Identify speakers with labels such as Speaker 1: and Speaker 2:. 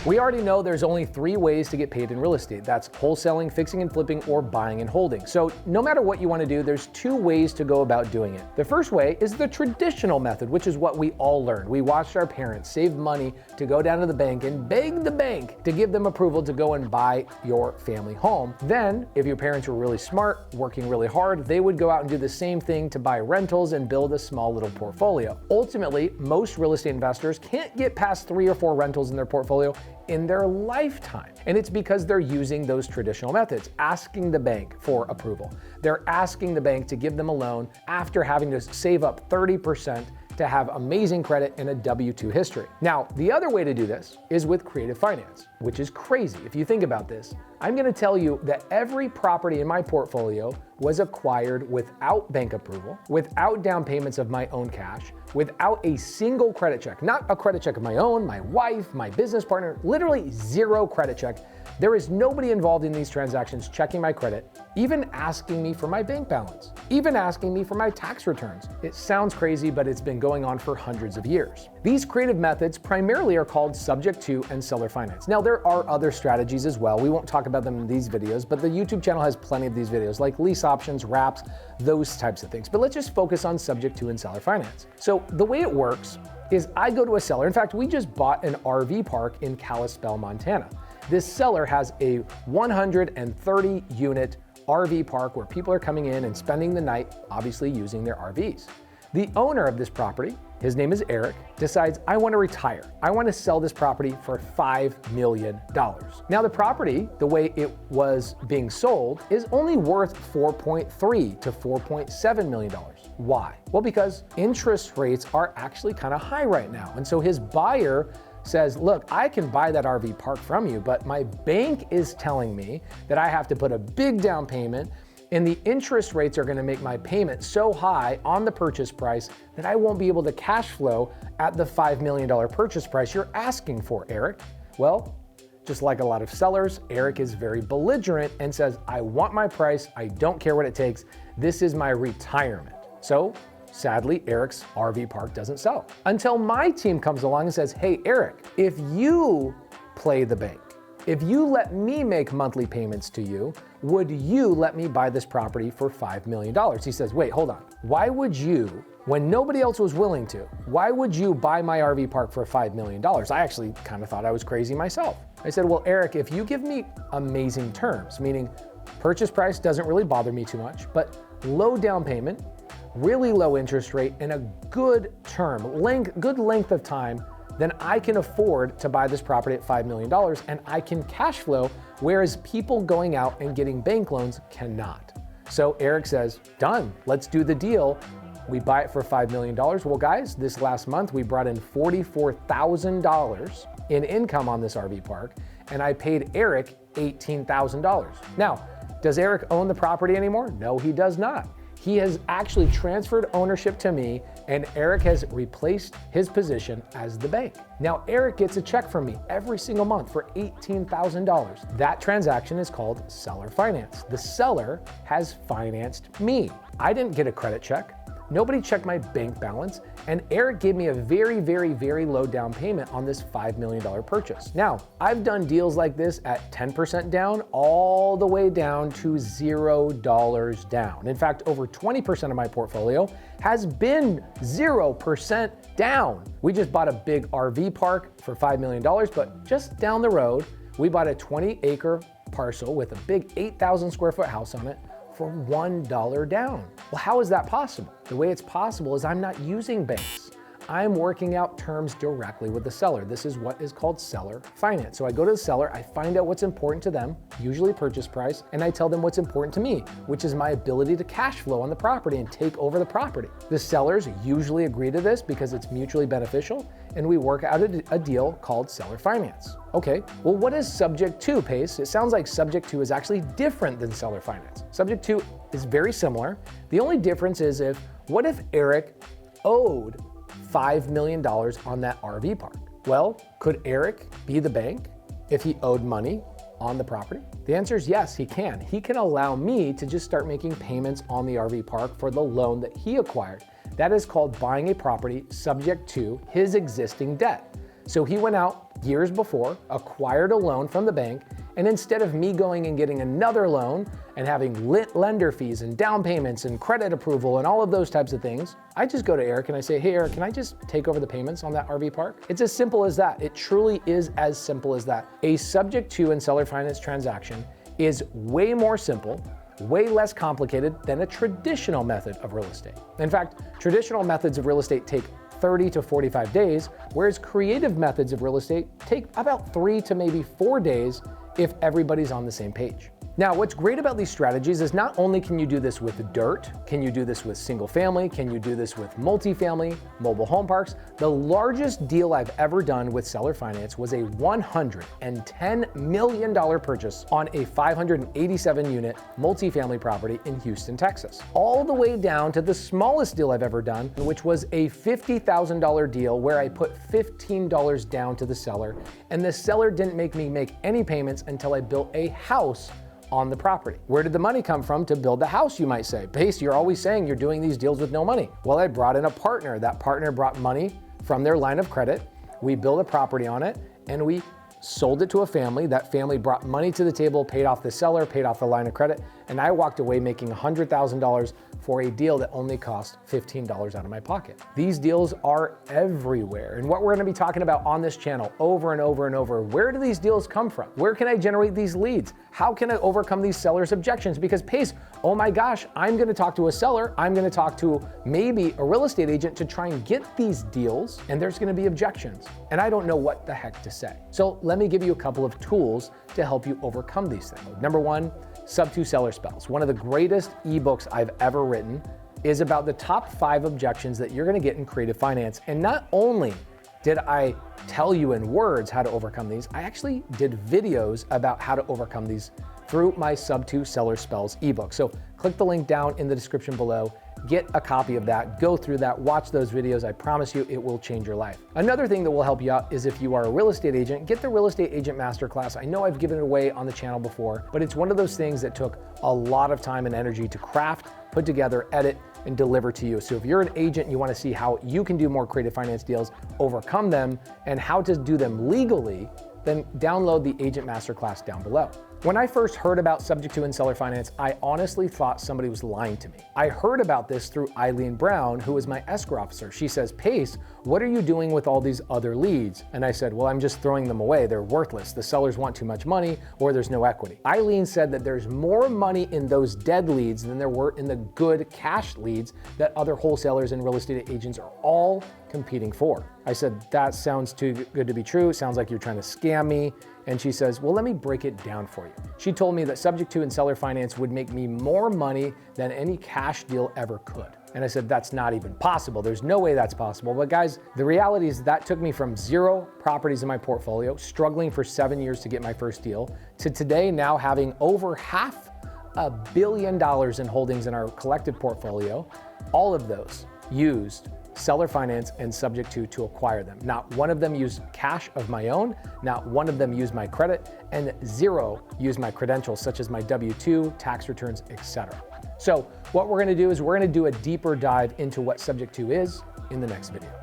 Speaker 1: We already know there's only 3 ways to get paid in real estate. That's wholesaling, fixing and flipping, or buying and holding. So no matter what you want to do, there's 2 ways to go about doing it. The first way is the traditional method, which is what we all learned. We watched our parents save money to go down to the bank and beg the bank to give them approval to go and buy your family home. Then, if your parents were really smart, working really hard, they would go out and do the same thing to buy rentals and build a small little portfolio. Ultimately, most real estate investors can't get past 3 or 4 rentals in their portfolio in their lifetime. And it's because they're using those traditional methods, asking the bank for approval. They're asking the bank to give them a loan after having to save up 30% to have amazing credit and a W-2 history. Now, the other way to do this is with creative finance, which is crazy. If you think about this, I'm gonna tell you that every property in my portfolio was acquired without bank approval, without down payments of my own cash, without a single credit check, not a credit check of my own, my wife, my business partner, literally 0 credit check. There is nobody involved in these transactions checking my credit, even asking me for my bank balance, even asking me for my tax returns. It sounds crazy, but it's been going on for hundreds of years. These creative methods primarily are called subject to and seller finance. Now, there are other strategies as well. We won't talk about them in these videos, but the YouTube channel has plenty of these videos like lease options, wraps, those types of things. But let's just focus on subject to and seller finance. So the way it works is I go to a seller. In fact, we just bought an RV park in Kalispell, Montana. This seller has a 130 unit RV park where people are coming in and spending the night, obviously using their RVs. The owner of this property, his name is Eric, decides, I want to retire. I want to sell this property for $5 million. Now the property, the way it was being sold, is only worth $4.3 to $4.7 million. Why? Well, because interest rates are actually kind of high right now. And so his buyer says, look, I can buy that RV park from you, but my bank is telling me that I have to put a big down payment, and the interest rates are gonna make my payment so high on the purchase price that I won't be able to cash flow at the $5 million purchase price you're asking for, Eric. Well, just like a lot of sellers, Eric is very belligerent and says, I want my price, I don't care what it takes, this is my retirement. So, sadly, Eric's RV park doesn't sell. Until my team comes along and says, hey, Eric, if you play the bank, if you let me make monthly payments to you, would you let me buy this property for $5 million? He says, wait, hold on. Why would you, when nobody else was willing to, why would you buy my RV park for $5 million? I actually kind of thought I was crazy myself. I said, well, Eric, if you give me amazing terms, meaning purchase price doesn't really bother me too much, but low down payment, really low interest rate, and a good term, good length of time, then I can afford to buy this property at $5 million and I can cash flow, whereas people going out and getting bank loans cannot. So Eric says, done, let's do the deal. We buy it for $5 million. Well, guys, this last month we brought in $44,000 in income on this RV park, and I paid Eric $18,000. Now, does Eric own the property anymore? No, he does not. He has actually transferred ownership to me, and Eric has replaced his position as the bank. Now, Eric gets a check from me every single month for $18,000. That transaction is called seller finance. The seller has financed me. I didn't get a credit check. Nobody checked my bank balance, and Eric gave me a very, very, very low down payment on this $5 million purchase. Now, I've done deals like this at 10% down, all the way down to $0 down. In fact, over 20% of my portfolio has been 0% down. We just bought a big RV park for $5 million, but just down the road, we bought a 20-acre parcel with a big 8,000 square foot house on it for $1 down. Well, how is that possible? The way it's possible is I'm not using banks. I'm working out terms directly with the seller. This is what is called seller finance. So I go to the seller, I find out what's important to them, usually purchase price, and I tell them what's important to me, which is my ability to cash flow on the property and take over the property. The sellers usually agree to this because it's mutually beneficial, and we work out a deal called seller finance. Okay, well, what is subject to, Pace? It sounds like subject to is actually different than seller finance. Subject to is very similar. The only difference is what if Eric owed $5 million on that RV park? Well, could Eric be the bank if he owed money on the property? The answer is yes, he can. He can allow me to just start making payments on the RV park for the loan that he acquired. That is called buying a property subject to his existing debt. So he went out, years before, acquired a loan from the bank, and instead of me going and getting another loan and having lender fees and down payments and credit approval and all of those types of things, I just go to Eric and I say, hey Eric, can I just take over the payments on that RV park? It's as simple as that. It truly is as simple as that. A subject to and seller finance transaction is way more simple, way less complicated than a traditional method of real estate. In fact, traditional methods of real estate take 30 to 45 days, whereas creative methods of real estate take about 3 to maybe 4 days if everybody's on the same page. Now, what's great about these strategies is not only can you do this with dirt, can you do this with single family, can you do this with multifamily, mobile home parks. The largest deal I've ever done with seller finance was a $110 million purchase on a 587 unit multifamily property in Houston, Texas. All the way down to the smallest deal I've ever done, which was a $50,000 deal where I put $15 down to the seller, and the seller didn't make me make any payments until I built a house on the property. Where did the money come from to build the house, you might say? Pace, you're always saying you're doing these deals with no money. Well, I brought in a partner. That partner brought money from their line of credit. We built a property on it and we sold it to a family. That family brought money to the table, paid off the seller, paid off the line of credit, and I walked away making $100,000 for a deal that only cost $15 out of my pocket. These deals are everywhere. And what we're gonna be talking about on this channel over and over and over, where do these deals come from? Where can I generate these leads? How can I overcome these sellers' objections? Because Pace, oh my gosh, I'm gonna talk to a seller, I'm gonna talk to maybe a real estate agent to try and get these deals, and there's gonna be objections. And I don't know what the heck to say. So let me give you a couple of tools to help you overcome these things. Number one, SubTo Seller Spells. One of the greatest ebooks I've ever written is about the top 5 objections that you're gonna get in creative finance. And not only did I tell you in words how to overcome these, I actually did videos about how to overcome these through my SubTo Seller Spells ebook. So click the link down in the description below, get a copy of that, go through that, watch those videos. I promise you it will change your life. Another thing that will help you out is if you are a real estate agent, get the Real Estate Agent Masterclass. I know I've given it away on the channel before, but it's one of those things that took a lot of time and energy to craft, put together, edit, and deliver to you. So if you're an agent and you want to see how you can do more creative finance deals, overcome them, and how to do them legally, then download the Agent Masterclass down below. When I first heard about subject to and seller finance, I honestly thought somebody was lying to me. I heard about this through Eileen Brown, who is my escrow officer. She says, Pace, what are you doing with all these other leads? And I said, well, I'm just throwing them away. They're worthless. The sellers want too much money or there's no equity. Eileen said that there's more money in those dead leads than there were in the good cash leads that other wholesalers and real estate agents are all competing for. I said, that sounds too good to be true. It sounds like you're trying to scam me. And she says, well, let me break it down for you. She told me that subject to and seller finance would make me more money than any cash deal ever could. And I said, that's not even possible. There's no way that's possible. But guys, the reality is that took me from 0 properties in my portfolio, struggling for 7 years to get my first deal, to today now having over $500 million in holdings in our collective portfolio. All of those used seller finance and subject to acquire them. Not one of them used cash of my own, not one of them used my credit, and 0 used my credentials such as my W-2, tax returns, etc. So what we're gonna do is we're gonna do a deeper dive into what subject to is in the next video.